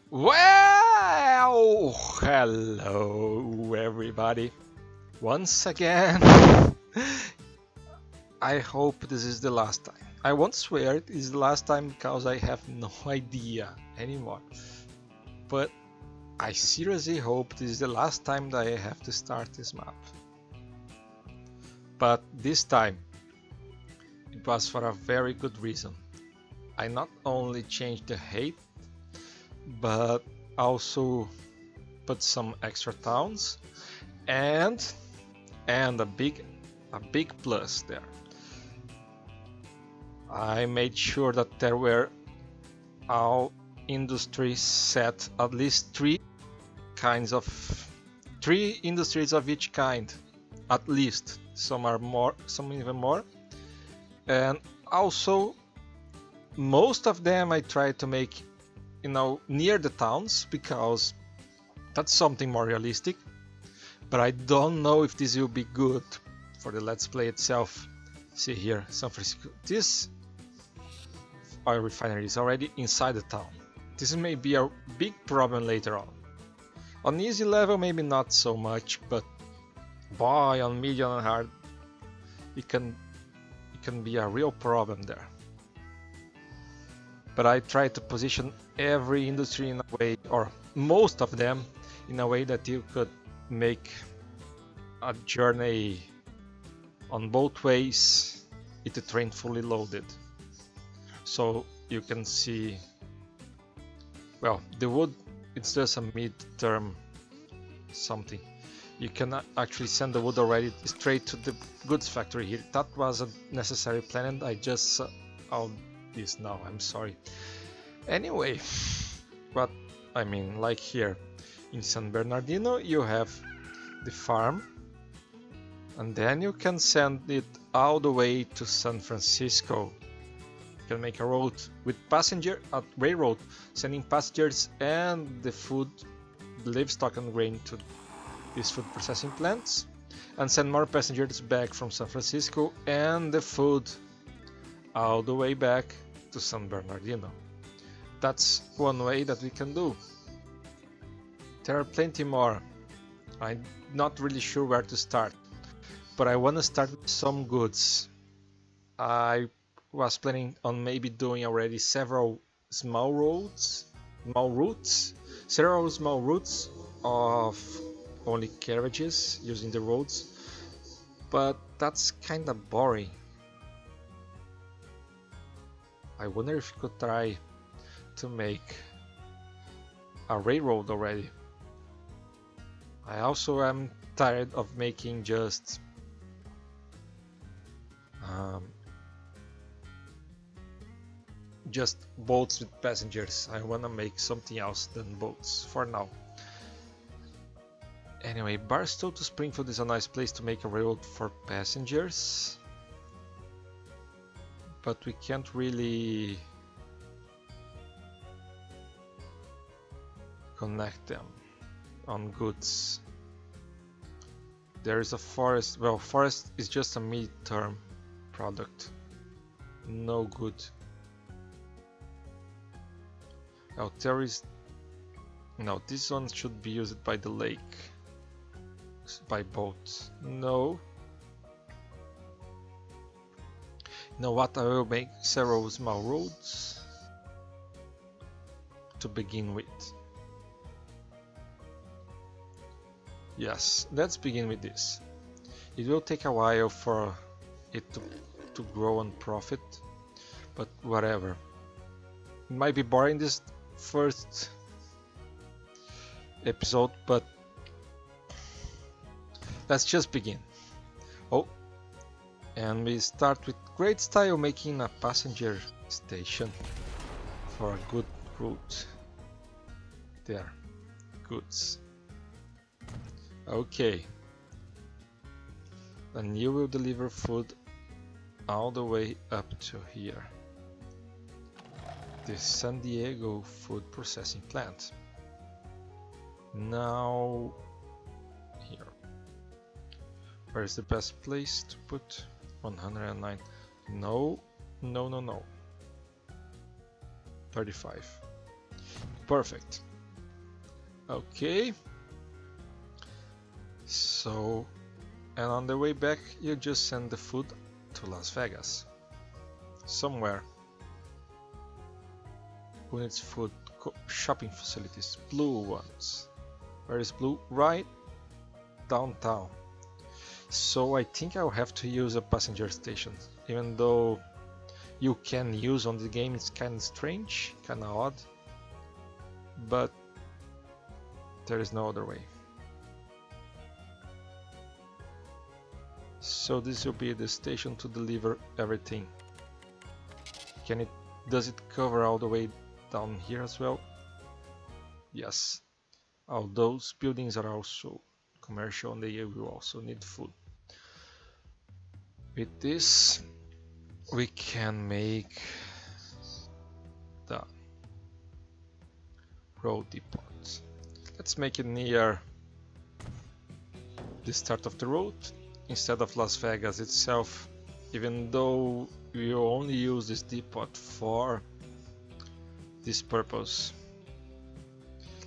Well, hello everybody. Once again, I hope this is the last time. I won't swear it is the last time because I have no idea anymore. But I seriously hope this is the last time that I have to start this map. But this time, it was for a very good reason. I not only changed the hate, but also put some extra towns and a big plus there. I made sure that there were all industries set, at least three industries of each kind, at least. Some are more, some even more, and also most of them I try to make, near the towns because that's something more realistic. But I don't know if this will be good for the Let's Play itself. See here, San Francisco. This oil refinery is already inside the town. This may be a big problem later on. On easy level, maybe not so much, but boy, on medium and hard, it can be a real problem there. But I try to position every industry in a way, or most of them, in a way that you could make a journey on both ways with the train fully loaded. So you can see, well, the wood, it's just a mid-term something. You can actually send the wood already straight to the goods factory here. That wasn't necessary planned, I just saw this now, I'm sorry. Anyway, but I mean, like here in San Bernardino you have the farm, and then you can send it all the way to San Francisco. You can make a road with a railroad, sending passengers and the food, livestock and grain to these food processing plants, and send more passengers back from San Francisco and the food all the way back to San Bernardino. That's one way that we can do. There are plenty more. I'm not really sure where to start, but I want to start with some goods. I was planning on maybe doing already several small routes of only carriages using the roads, but that's kinda boring. I wonder if you could try to make a railroad already. I also am tired of making just boats with passengers. I wanna make something else than boats for now. Anyway, Barstow to Springfield is a nice place to make a railroad for passengers, but we can't really connect them on goods. There is a forest. Well, forest is just a mid-term product, no good. Now there is, no, this one should be used by the lake, by boat. No. You know what, I will make several small roads to begin with. Yes, let's begin with this. It will take a while for it to grow and profit, but whatever. It might be boring this first episode, but let's just begin. Oh, and we start with great style making a passenger station for a good route. There, goods. Okay, then you will deliver food all the way up to here, the San Diego food processing plant. Now here, where is the best place to put 109? No, 35. Perfect. Okay. So, and on the way back, you just send the food to Las Vegas. Somewhere. Who needs food? Shopping facilities. Blue ones. Where is blue? Right downtown. So I think I'll have to use a passenger station. Even though you can use on the game, it's kinda strange, kinda odd. But there is no other way. So this will be the station to deliver everything. Does it cover all the way down here as well? Yes. All those buildings are also commercial and they will also need food. With this, we can make the road depot. Let's make it near the start of the road instead of Las Vegas itself, even though we will only use this depot for this purpose.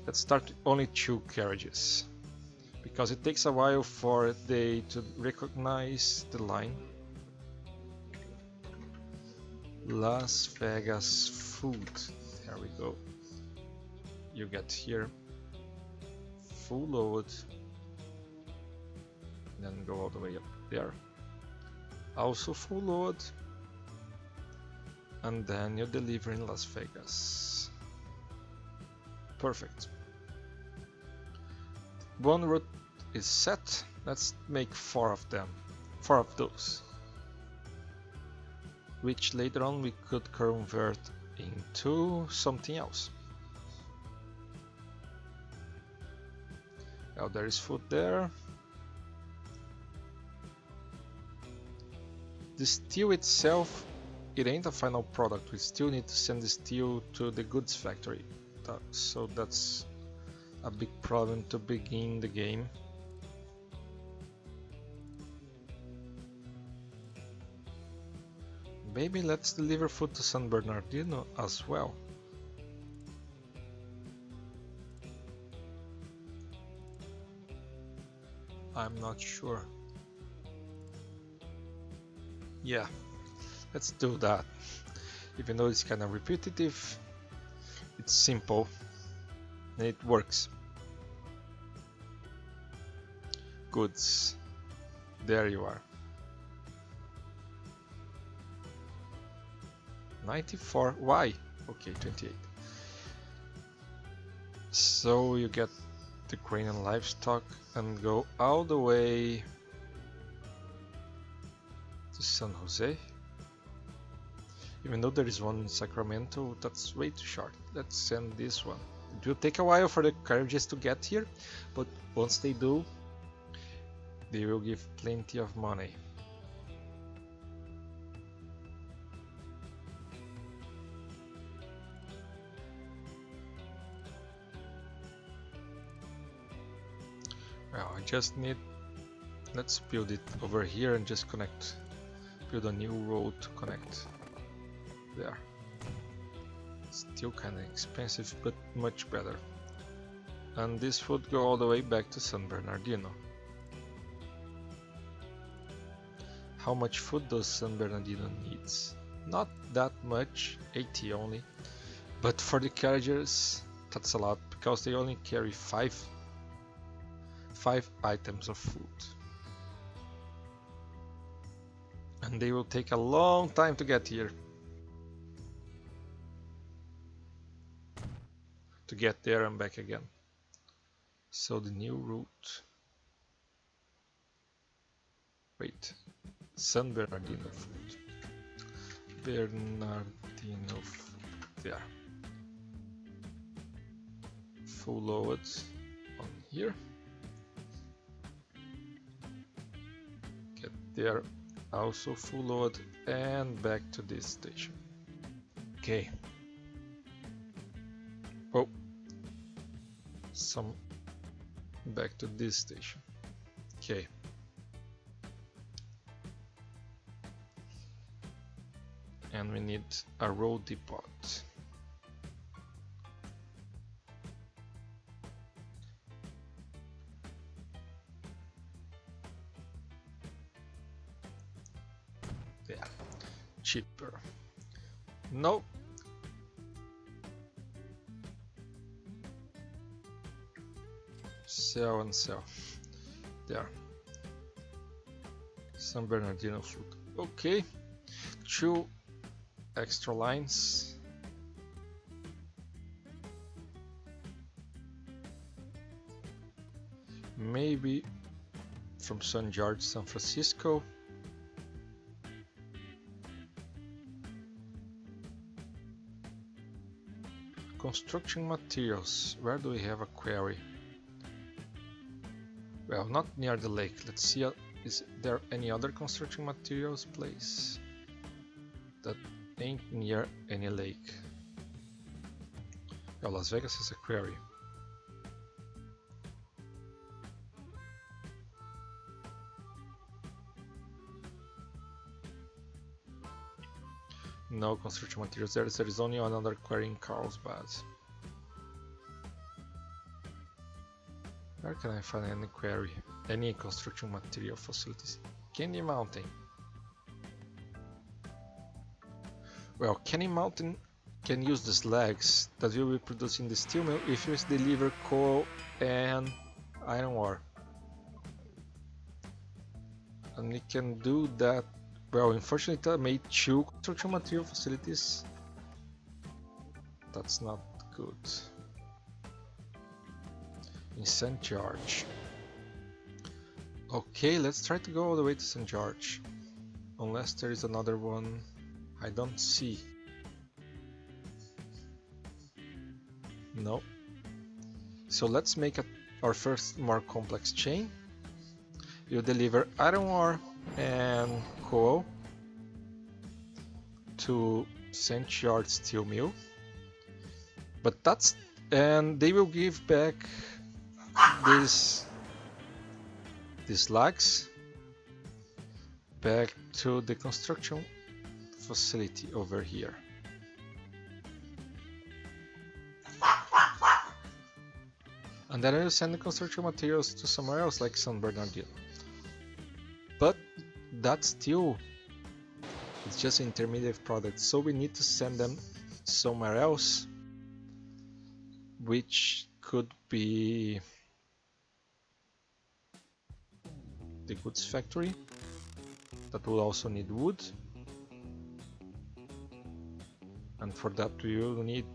Let's start with only 2 carriages, because it takes a while for they to recognize the line. Las Vegas food, there we go. You get here, full load, then go all the way up there, also full load, and then you deliver in Las Vegas. Perfect. One route is set. Let's make 4 of them, 4 of those, which later on we could convert into something else. Now there is food there. The steel itself, it ain't a final product. We still need to send the steel to the goods factory. So that's a big problem to begin the game. Maybe let's deliver food to San Bernardino as well. I'm not sure. Yeah, let's do that. Even though it's kind of repetitive, it's simple and it works. Goods. There you are. 94. Why? Okay, 28. So you get the grain and livestock and go all the way to San Jose. Even though there is one in Sacramento, that's way too short. Let's send this one. It will take a while for the carriages to get here, but once they do, they will give plenty of money. Well, I just need, let's build it over here and just connect, build a new road to connect there. Still kinda expensive, but much better. And this would go all the way back to San Bernardino. How much food does San Bernardino needs? Not that much, 80 only. But for the carriages, that's a lot, because they only carry 5 items of food. And they will take a long time to get here. To get there and back again. So the new route. Wait. San Bernardino food. Bernardino food. There. Full load on here. Get there. Also full load and back to this station. Okay. Oh. Some back to this station. Okay. And we need a road depot. cheaper. No. Sell and sell. There. San Bernardino fruit. Okay. 2 extra lines. Maybe from St. George, San Francisco. Construction materials. Where do we have a quarry? Well, not near the lake. Let's see, is there any other construction materials place that ain't near any lake? Well, Las Vegas has a quarry. No construction materials there. There is only another quarry in Carlsbad. Where can I find any quarry? Any construction material facilities? Candy Mountain. Well, Candy Mountain can use the slags that will be produced in the steel mill if you deliver coal and iron ore. And we can do that. Well, unfortunately I made 2 construction material facilities. That's not good. In St. George. Okay, let's try to go all the way to St. George. Unless there is another one I don't see. No. So let's make our first more complex chain. You deliver iron ore and coal to St. George Steel Mill, but that's, and they will give back these slags back to the construction facility over here. And then I will send the construction materials to somewhere else like San Bernardino. But that steel is just intermediate product, so we need to send them somewhere else, which could be the goods factory that will also need wood, and for that we will need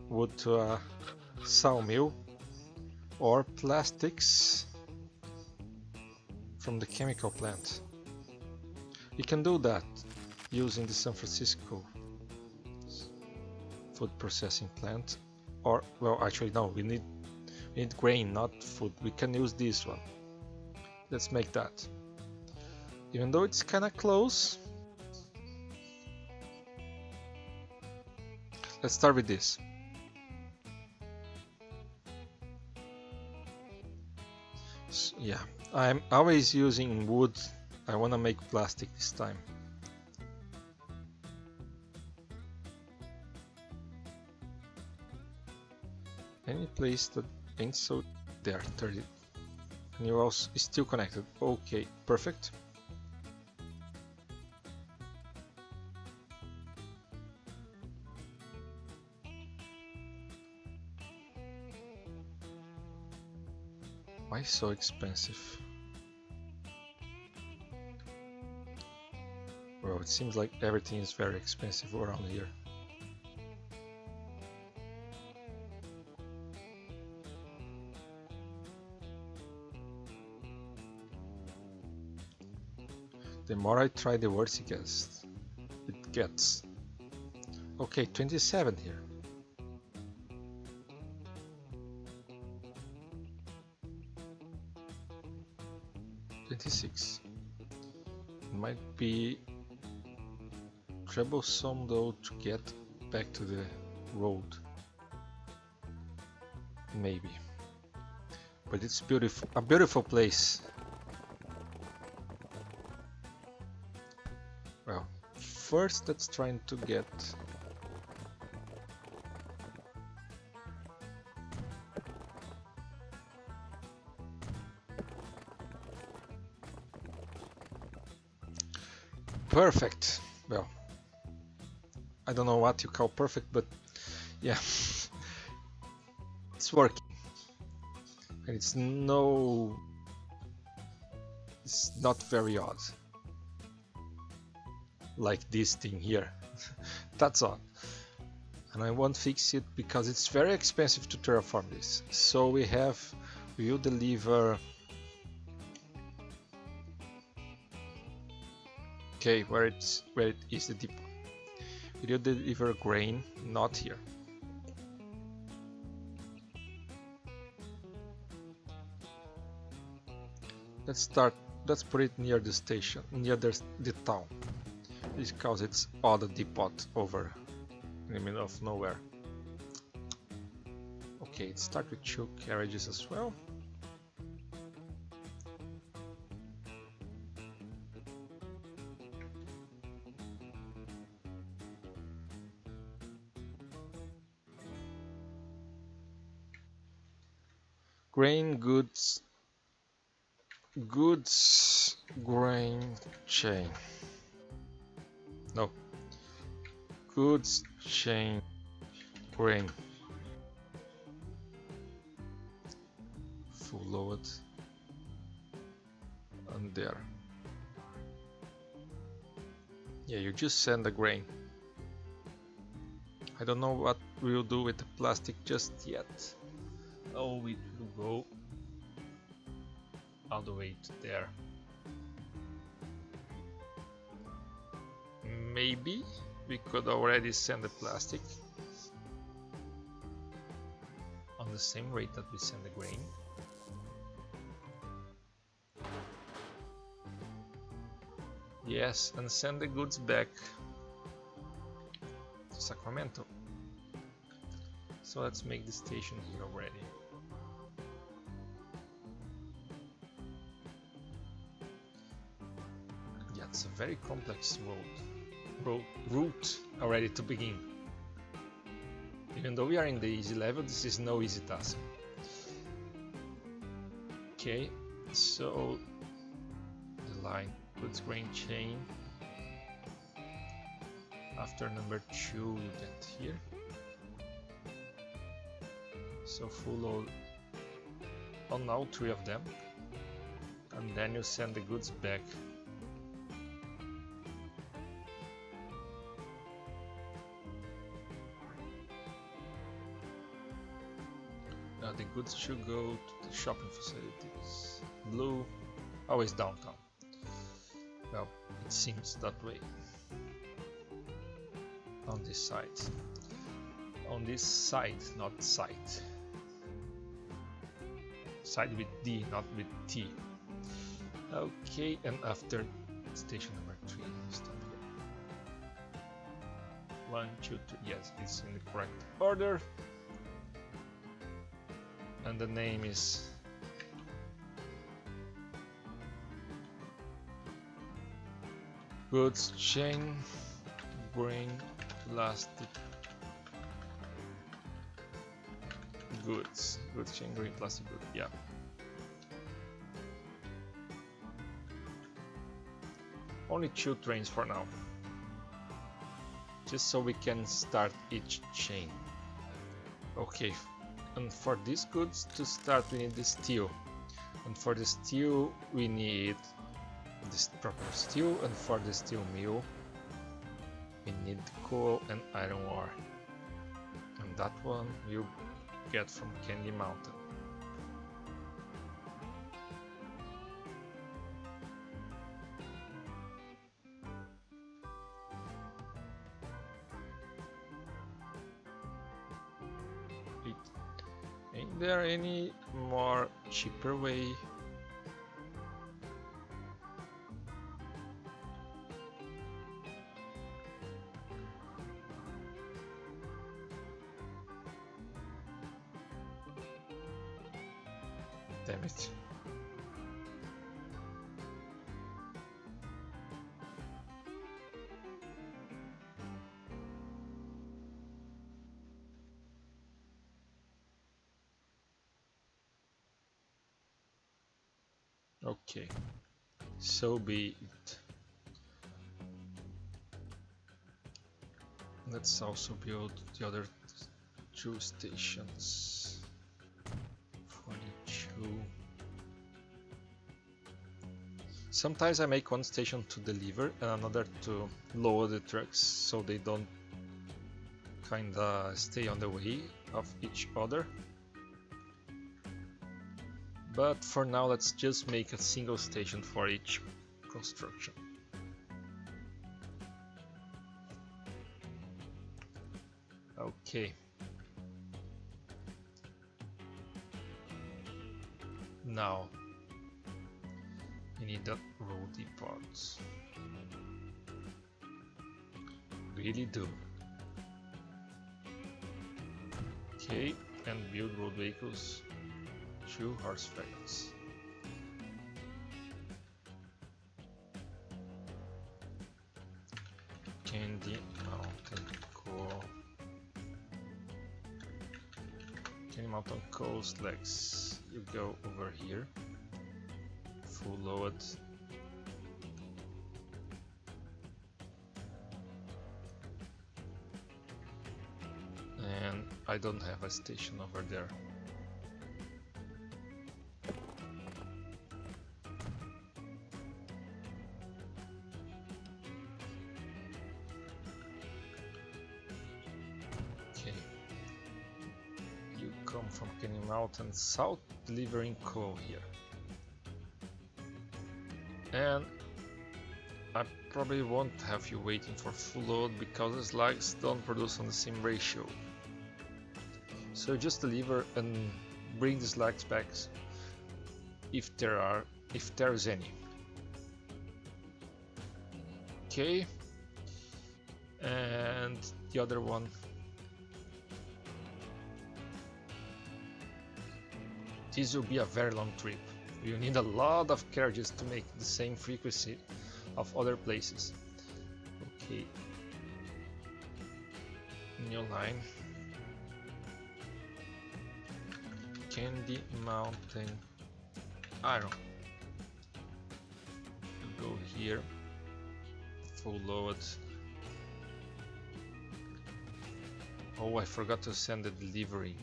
wood to a sawmill or plastics from the chemical plant. You can do that using the San Francisco food processing plant, or, well, actually no, we need grain, not food. We can use this one. Let's make that. Even though it's kinda close, let's start with this. So, yeah, I'm always using wood. I wanna make plastic this time. Any place that ain't so there, 30. And you're also still connected. Okay, perfect. Why so expensive? Well, it seems like everything is very expensive around here. The more I try, the worse it gets. Okay, 27 here. $26. It might be troublesome though to get back to the road. Maybe. But it's beautiful, a beautiful place. Well, first let's try to get perfect. Well, I don't know what you call perfect, but yeah, it's working. And it's not very odd. Like this thing here. That's odd. And I won't fix it because it's very expensive to terraform this. So we will deliver. Okay, where it is the depot. We will deliver grain, not here. Let's put it near the station, near the town. Because it's all the depot over in the middle of nowhere. Okay, let's start with 2 carriages as well. Grain goods grain chain. No. Goods chain grain. Full load. And there. Yeah, you just send the grain. I don't know what we'll do with the plastic just yet. Oh, it will go all the way to there. Maybe we could already send the plastic on the same rate that we send the grain. Yes, and send the goods back to Sacramento. So let's make the station here already. Yeah, it's a very complex route already to begin. Even though we are in the easy level, this is no easy task. Okay, so the line goods grain chain. After number 2 you get here. So full load on all 3 of them, and then you send the goods back. Now the goods should go to the shopping facilities. Blue, always downtown. Well, it seems that way. On this side. On this side, not side. Side with D, not with T. Okay, and after station number 3, stop here. 1, 2, 3. Yes, it's in the correct order. And the name is goods chain grain plastic goods chain grain plastic good. Yeah, only 2 trains for now, just so we can start each chain. Okay, and for these goods to start we need the steel, and for the steel we need this proper steel, and for the steel mill we need coal and iron ore, and that one you get from Candy Mountain. Ain't there any more cheaper way? Damn it. Okay, so be it. Let's also build the other 2 stations. 42. Sometimes I make one station to deliver and another to lower the trucks so they don't kinda stay on the way of each other. But for now, let's just make a single station for each construction. Okay. Now we need the road depots. Really do. Okay, and build road vehicles, 2 horse wagons. Candy Mountain Coal. Candy Mountain Coal Slacks. You go over here. Full load. And I don't have a station over there. Okay. You come from Candy Mountain South, delivering coal here. And I probably won't have you waiting for full load because the slugs don't produce on the same ratio. So just deliver and bring the slugs back if there's any. Okay, and the other one. This will be a very long trip. You need a lot of carriages to make the same frequency of other places. Okay, new line. Candy Mountain Iron. Go here, full load. Oh, I forgot to send the delivery.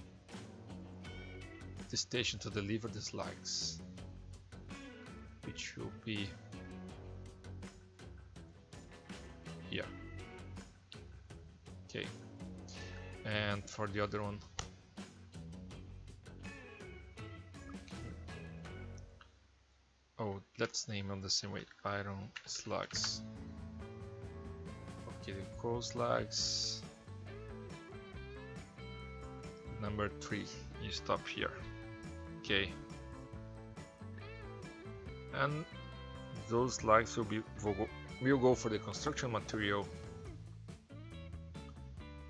The station to deliver the slugs, which will be here. Okay, and for the other one, oh, let's name them the same way. Iron slugs. Okay, the coal slugs. Number 3, you stop here. Okay, and those slugs will go for the construction material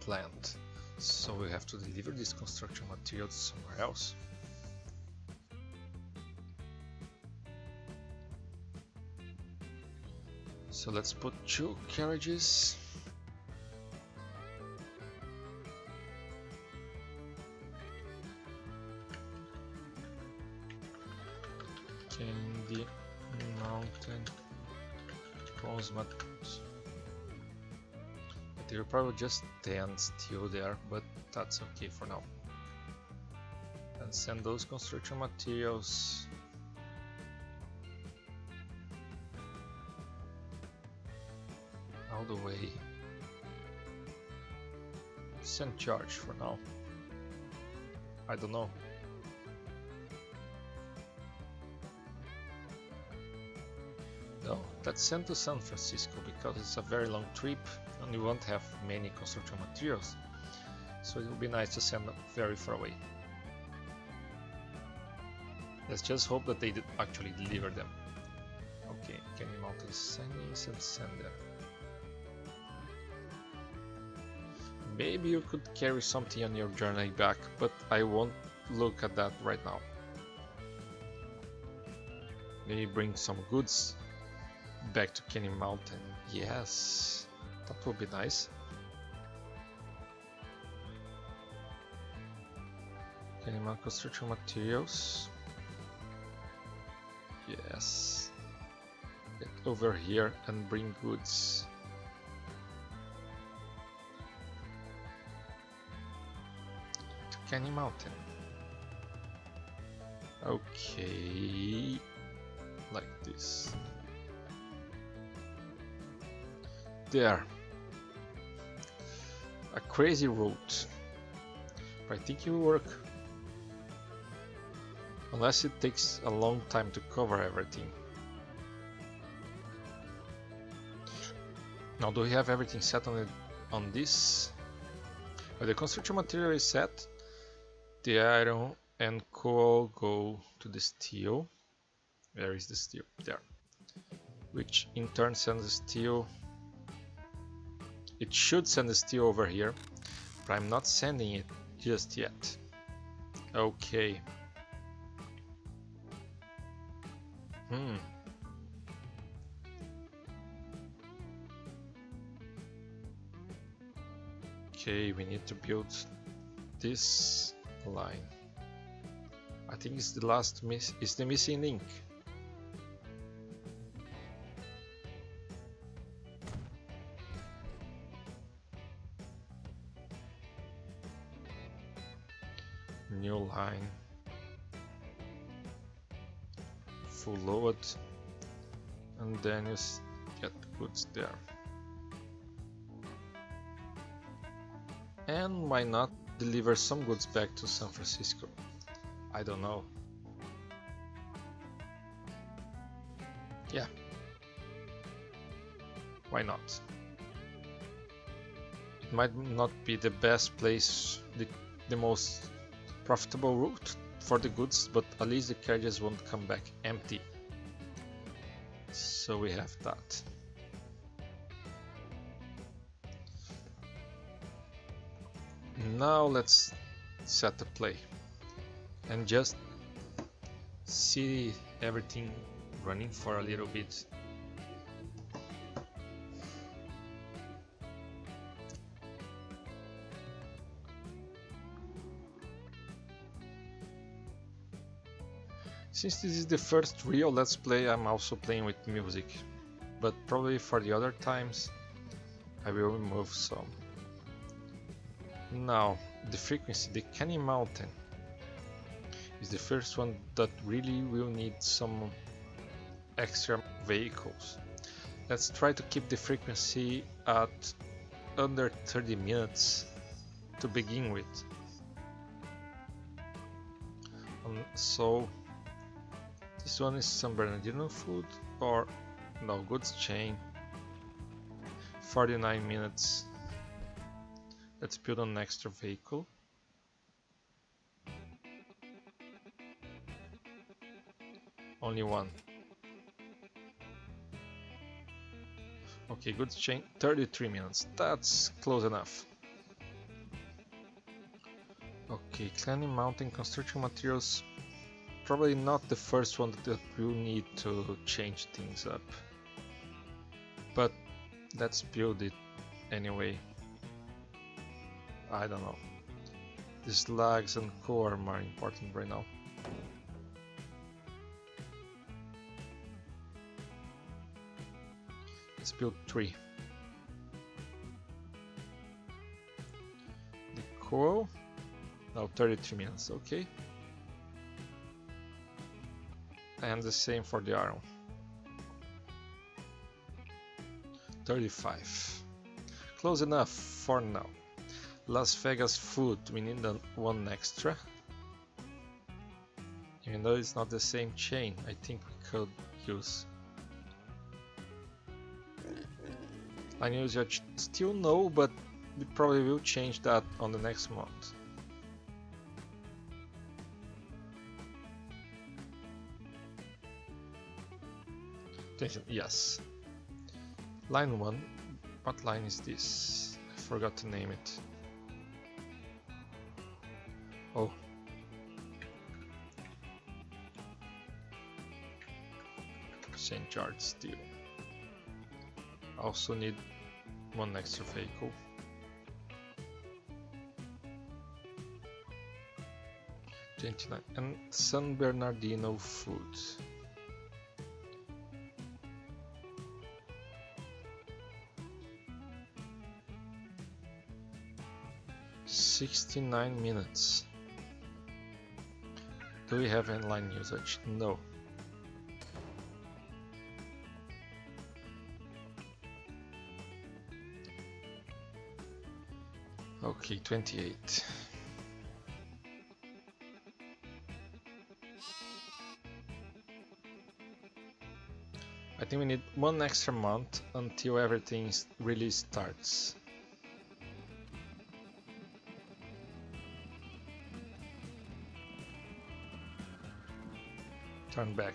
plant. So we have to deliver this construction material somewhere else. So let's put 2 carriages. Candy Mountain Cosmat. There will probably just 10 still there, but that's okay for now. And send those construction materials all the way. Send charge for now. I don't know. No, let's send to San Francisco because it's a very long trip and we won't have many construction materials. So it will be nice to send them very far away. Let's just hope that they actually deliver them. Okay, Candy Mountain Signings and send them. Maybe you could carry something on your journey back, but I won't look at that right now. Maybe bring some goods back to Candy Mountain. Yes, that would be nice. Candy Mountain construction materials. Yes. Get over here and bring goods. Canny Mountain. Okay, like this. There. A crazy route. But I think it will work. Unless it takes a long time to cover everything. Now, do we have everything set on this? Well, the construction material is set. The iron and coal go to the steel. Where is the steel? There. Which in turn sends the steel. It should send the steel over here, but I'm not sending it just yet. Okay. Okay, we need to build this line. I think it's the last is the missing link. New line. Full load. And then you get the goods there. And why not deliver some goods back to San Francisco? I don't know. Yeah. Why not? It might not be the best place, the most profitable route for the goods, but at least the carriages won't come back empty. So we have that. Now let's set the play and just see everything running for a little bit. Since this is the first real Let's Play, I'm also playing with music, but probably for the other times I will remove some. Now, the frequency, the Canny Mountain is the first one that really will need some extra vehicles. Let's try to keep the frequency at under 30 minutes to begin with. So this one is San Bernardino food or no, goods chain. 49 minutes. Let's build an extra vehicle. Only one. Okay, goods chain, 33 minutes. That's close enough. Okay, Canny Mountain construction materials. Probably not the first one that we'll need to change things up. But let's build it anyway. I don't know. The slags and coal are more important right now. Let's build 3. The coal. Now 33 minutes, okay. And the same for the iron. 35. Close enough for now. Las Vegas food, we need one extra. Even though it's not the same chain, I think we could use. Line usage still no, but we probably will change that on the next month. Yes. Line 1. What line is this? I forgot to name it. Oh. St. George Steel. Also need one extra vehicle. And San Bernardino food. $69 minutes. Do we have inline usage? No. Okay, 28. I think we need one extra month until everything really starts. Turn back.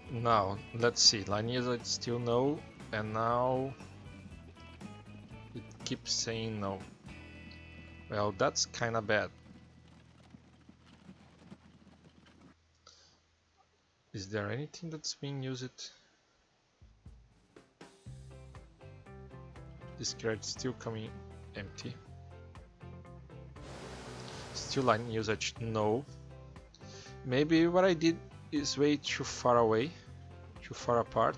Now, let's see, line usage still no, and now it keeps saying no. Well, that's kinda bad. Is there anything that's being used? This card is still coming empty. Still line usage no. Maybe what I did is way too far away, too far apart,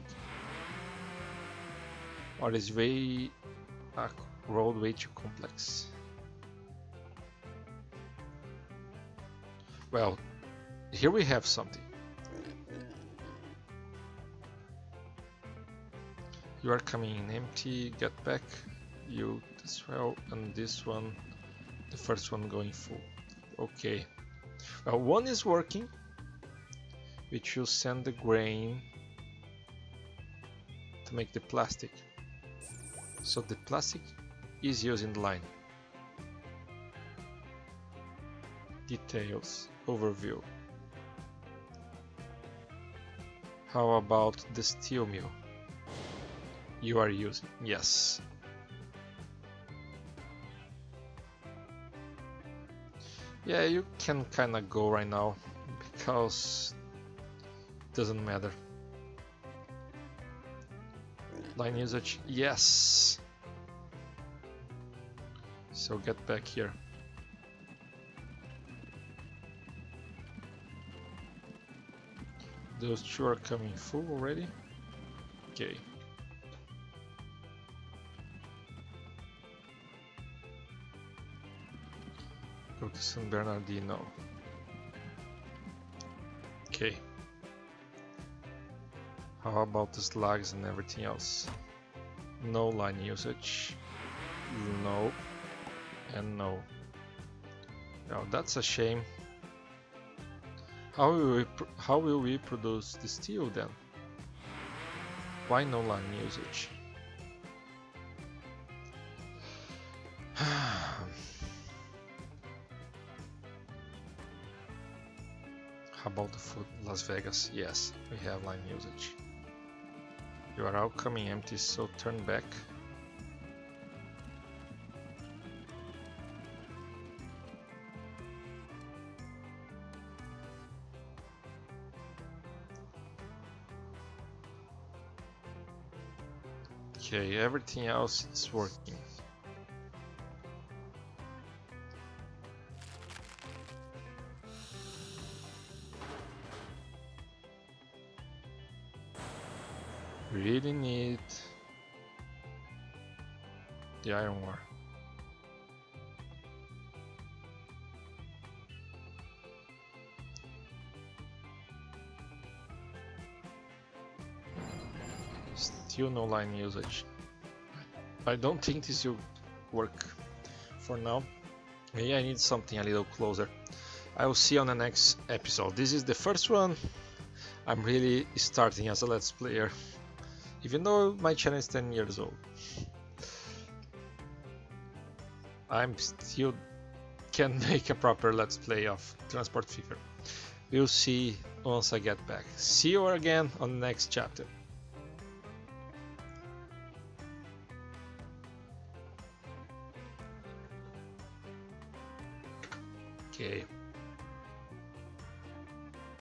or is way road way too complex. Well, here we have something. You are coming in empty, get back, you as well, and this one, the first one going full. Okay, well, one is working, which will send the grain to make the plastic. So the plastic is using the line. Details, overview. How about the steel mill? You are using, yes. Yeah, you can kinda go right now because it doesn't matter. Line usage, yes. So get back here. Those two are coming full already. Okay. Go to San Bernardino. Okay. How about the slugs and everything else? No line usage. No. And no. Now that's a shame. How will we produce the steel then? Why no line usage? How about the food? Las Vegas, yes, we have line usage. You are all coming empty, so turn back. Okay, everything else is working. Really need the iron ore. Still no line usage. I don't think this will work for now. Maybe I need something a little closer. I will see on the next episode. This is the first one. I'm really starting as a Let's Player, even though my channel is 10 years old. I'm still can make a proper Let's Play of Transport Fever. We'll see once I get back. See you again on the next chapter. Okay.